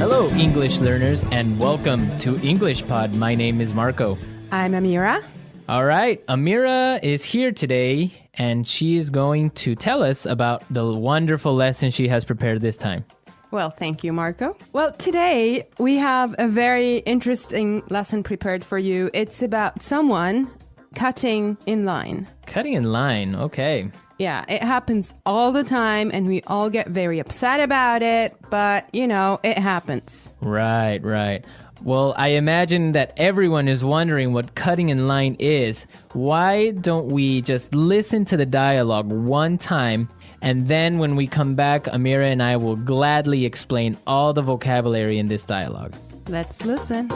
Hello, English learners, and welcome to English Pod. My name is Marco. I'm Amira. All right, Amira is here today, and she is going to tell us about the wonderful lesson she has prepared this time. Well, thank you, Marco. Well, today we have a very interesting lesson prepared for you. It's about someone cutting in line. Cutting in line, okay. Yeah, it happens all the time and we all get very upset about it, but it happens. Right. Well, I imagine that everyone is wondering what cutting in line is. Why don't we just listen to the dialogue one time, and then when we come back, Amira and I will gladly explain all the vocabulary in this dialogue. Let's listen.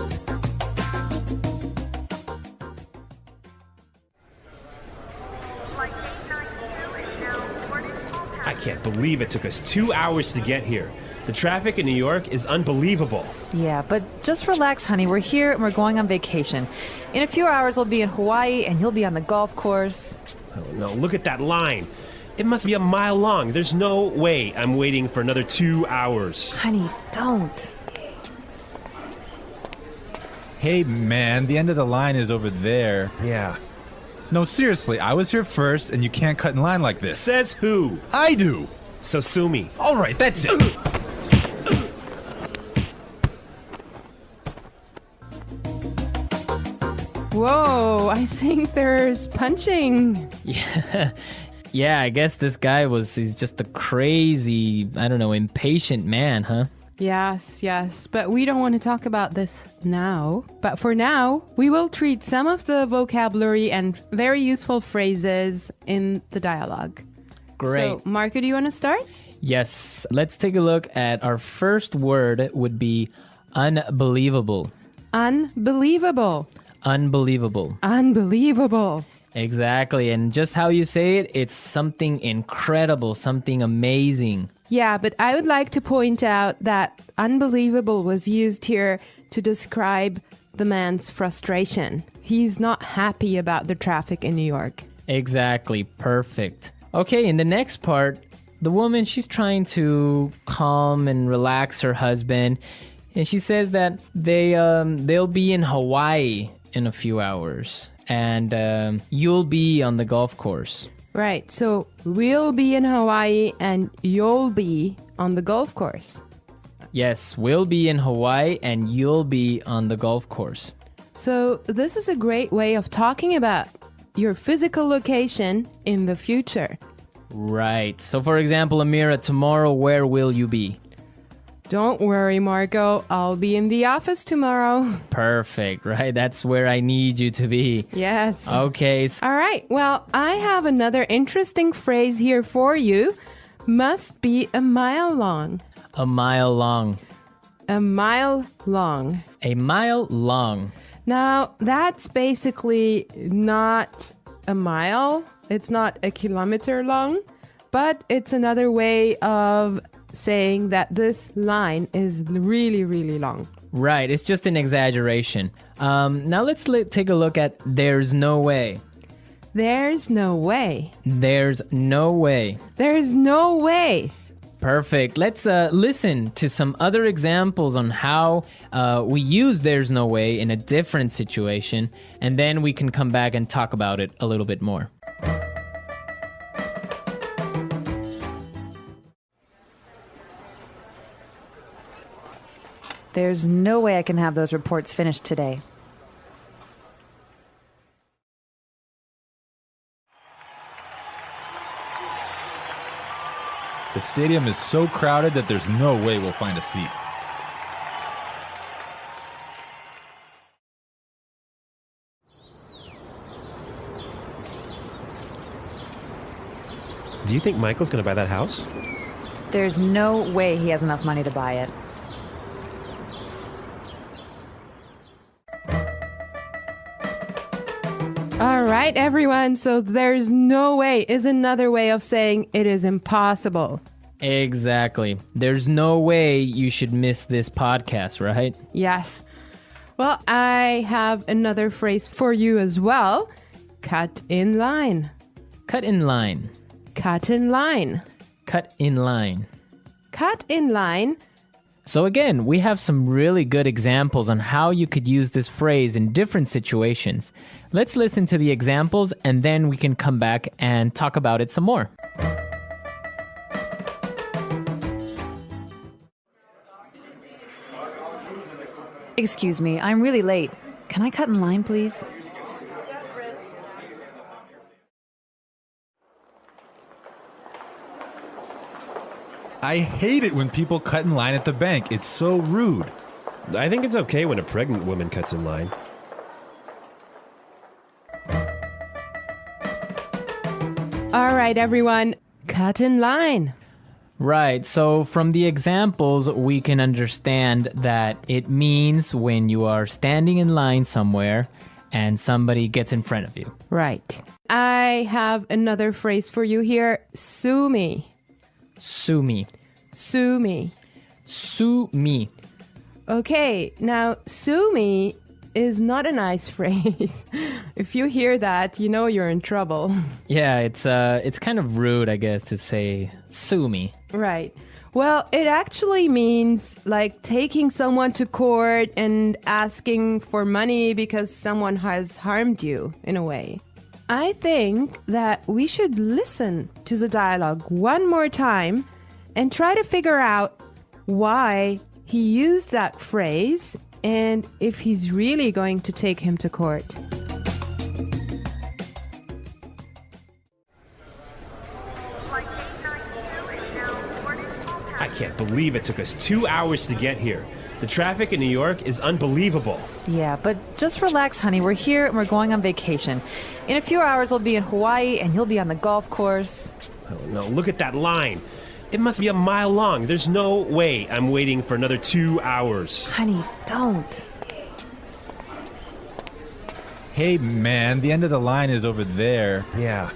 I can't believe it took us 2 hours to get here. The traffic in New York is unbelievable. Yeah, but just relax, honey. We're here and we're going on vacation. In a few hours, we'll be in Hawaii and you'll be on the golf course. Oh no, look at that line. It must be a mile long. There's no way I'm waiting for another 2 hours. Honey, don't. Hey, man, the end of the line is over there. Yeah. No, seriously, I was here first, and you can't cut in line like this. Says who? I do. So sue me. All right, that's it. Whoa, I think there's punching. Yeah, I guess this guy he's just a crazy, impatient man, huh? Yes, but we don't want to talk about this now. But for now, we will treat some of the vocabulary and very useful phrases in the dialogue. Great. So, Marco, do you want to start? Yes, let's take a look at our first word would be unbelievable. Unbelievable. Unbelievable. Unbelievable. Exactly, and just how you say it, it's something incredible, something amazing. Yeah, but I would like to point out that unbelievable was used here to describe the man's frustration. He's not happy about the traffic in New York. Exactly, perfect. Okay, in the next part, the woman, she's trying to calm and relax her husband, and she says that they'll be in Hawaii in a few hours, and you'll be on the golf course. Right, so we'll be in Hawaii and you'll be on the golf course. Yes, we'll be in Hawaii and you'll be on the golf course. So this is a great way of talking about your physical location in the future. Right. So for example, Amira, tomorrow, where will you be? Don't worry, Marco. I'll be in the office tomorrow. Perfect, right? That's where I need you to be. Yes. Okay. All right. Well, I have another interesting phrase here for you. Must be a mile long. A mile long. A mile long. A mile long. Now, that's basically not a mile. It's not a kilometer long, but it's another way of saying that this line is really, really long. Right, it's just an exaggeration. Now let's take a look at there's no way. There's no way. There's no way. There's no way. Perfect. Let's listen to some other examples on how we use there's no way in a different situation, and then we can come back and talk about it a little bit more. There's no way I can have those reports finished today. The stadium is so crowded that there's no way we'll find a seat. Do you think Michael's gonna buy that house? There's no way he has enough money to buy it. All right, everyone. So there's no way is another way of saying it is impossible. Exactly. There's no way you should miss this podcast, right? Yes. Well, I have another phrase for you as well. Cut in line. Cut in line. Cut in line. Cut in line. Cut in line So again, we have some really good examples on how you could use this phrase in different situations. Let's listen to the examples and then we can come back and talk about it some more. Excuse me, I'm really late. Can I cut in line, please? I hate it when people cut in line at the bank. It's so rude. I think it's okay when a pregnant woman cuts in line. All right, everyone, cut in line. Right, so from the examples, we can understand that it means when you are standing in line somewhere and somebody gets in front of you. Right. I have another phrase for you here. Sue me. Sue me. Sue me. Sue me. Okay, now sue me is not a nice phrase. If you hear that, you know you're in trouble. Yeah, it's kind of rude, I guess, to say sue me. Right. Well, it actually means like taking someone to court and asking for money because someone has harmed you in a way. I think that we should listen to the dialogue one more time and try to figure out why he used that phrase and if he's really going to take him to court. I can't believe it took us 2 hours to get here. The traffic in New York is unbelievable. Yeah, but just relax, honey. We're here and we're going on vacation. In a few hours, we'll be in Hawaii and you'll be on the golf course. Oh no, look at that line. It must be a mile long. There's no way I'm waiting for another 2 hours. Honey, don't. Hey, man, the end of the line is over there. Yeah.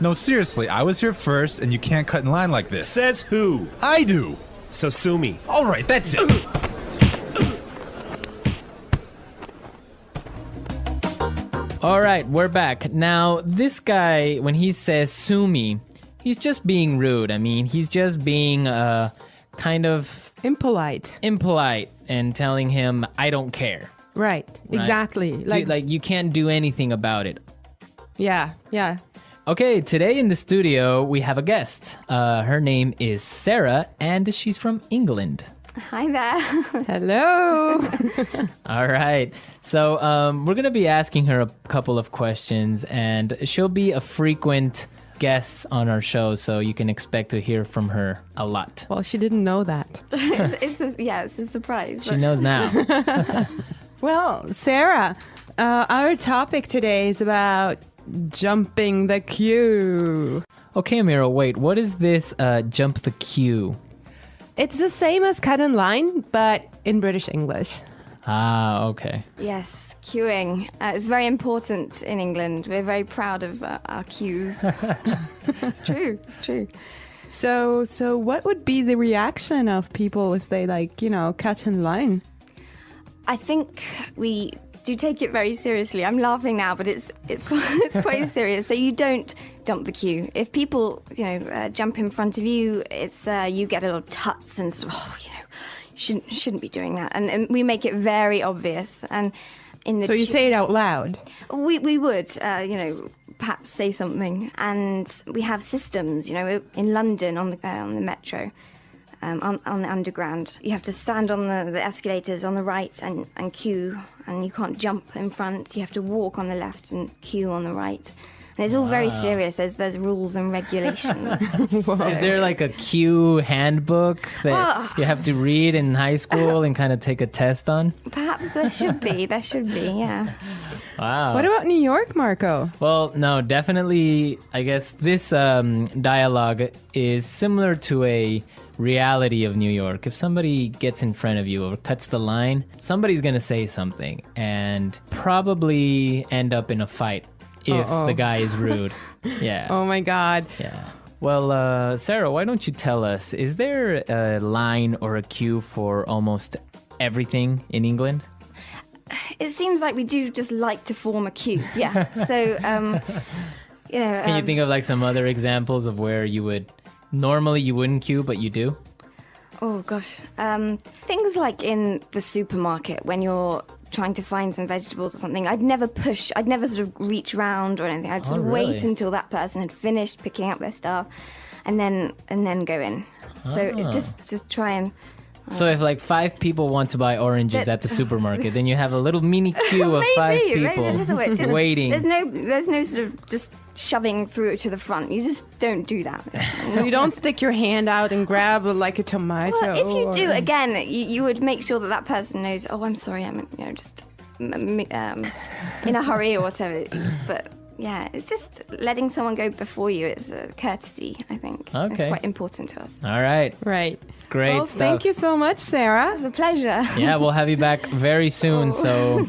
No, seriously, I was here first, and you can't cut in line like this. Says who? I do. So sue me. All right, that's it. All right, we're back. Now, this guy, when he says sue me, he's just being rude. I mean, he's just being kind of Impolite. impolite and telling him, I don't care. Right. Exactly. Like you can't do anything about it. Yeah. Okay, today in the studio, we have a guest. Her name is Sarah, and she's from England. Hi there. Hello. All right. So we're going to be asking her a couple of questions, and she'll be a frequent guest on our show, so you can expect to hear from her a lot. Well, she didn't know that. it's a surprise. She knows now. Well, Sarah, our topic today is about jumping the queue. Okay, Amira, wait. What is this jump the queue? It's the same as cut in line, but in British English. Ah, okay. Yes, queuing. It's very important in England. We're very proud of our queues. It's true. So what would be the reaction of people if they cut in line? I think we do take it very seriously. I'm laughing now, but it's quite serious. So you don't jump the queue. If people jump in front of you, it's you get a little tuts and sort of, shouldn't be doing that. And we make it very obvious. And in the So you say it out loud. We would perhaps say something. And we have systems. In London on the metro. On the underground, you have to stand on the escalators on the right and queue, and you can't jump in front. You have to walk on the left and queue on the right. And it's all very serious. There's rules and regulations. Is there like a queue handbook that you have to read in high school and kind of take a test on? Perhaps there should be, yeah. Wow. What about New York, Marco? Well, no, definitely, I guess this dialogue is similar to a reality of New York. If somebody gets in front of you or cuts the line, somebody's going to say something and probably end up in a fight if the guy is rude. Yeah. Oh my God. Yeah. Well, Sarah, why don't you tell us, is there a line or a queue for almost everything in England? It seems like we do just like to form a queue. Yeah. So, Can you think of like some other examples of where you would normally you wouldn't queue, but you do? Oh gosh. Things like in the supermarket when you're trying to find some vegetables or something, I'd never sort of reach round or anything. I'd sort of really? wait until that person had finished picking up their stuff and then go in. So just try and So if like 5 people want to buy oranges at the supermarket, then you have a little mini queue of 5 people maybe a little bit. Just, waiting. There's no sort of just shoving through to the front. You just don't do that. So you don't stick your hand out and grab like a tomato. Well, if you do, or- again, you would make sure that person knows. Oh, I'm sorry, I'm just in a hurry or whatever. But yeah, it's just letting someone go before you. It's a courtesy, I think. Okay. It's quite important to us. All right. Right. Great Well, stuff. thank you so much, Sarah. It's a pleasure. Yeah, we'll have you back very soon. So,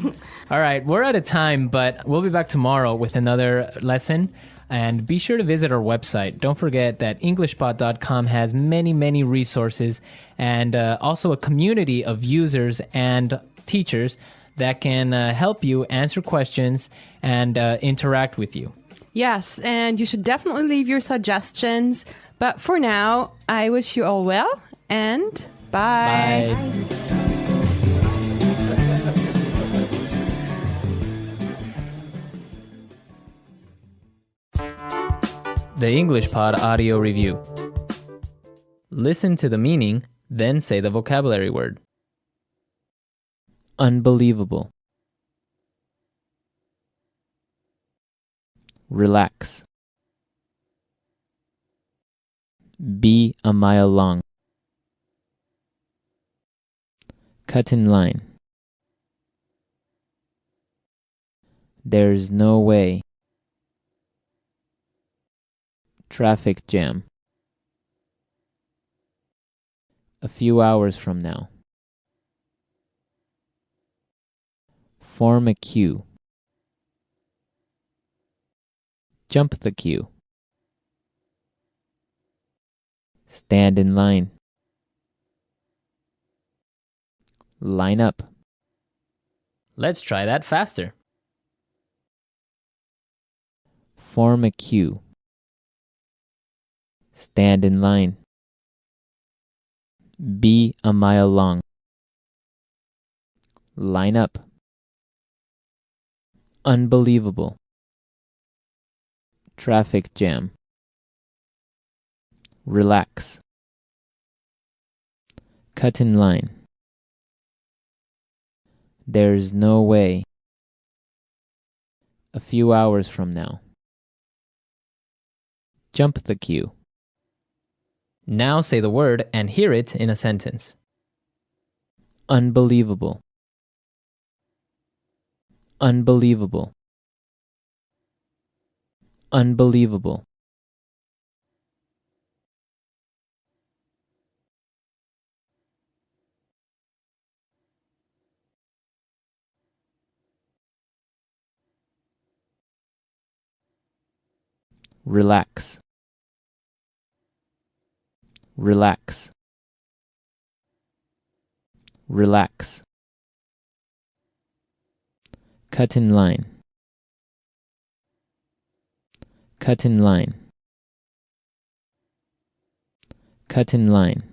all right, we're out of time, but we'll be back tomorrow with another lesson. And be sure to visit our website. Don't forget that EnglishPod.com has many, many resources and also a community of users and teachers that can help you answer questions and interact with you. Yes, and you should definitely leave your suggestions. But for now, I wish you all well and bye. Bye. The English Pod audio review. Listen to the meaning, then say the vocabulary word. Unbelievable. Relax. Be a mile long. Cut in line. There's no way. Traffic jam. A few hours from now. Form a queue. Jump the queue. Stand in line. Line up. Let's try that faster. Form a queue. Stand in line. Be a mile long. Line up. Unbelievable. Traffic jam. Relax. Cut in line. There's no way. A few hours from now. Jump the queue. Now say the word and hear it in a sentence. Unbelievable. Unbelievable. Unbelievable. Relax. Relax. Relax. Cut in line. Cut in line. Cut in line.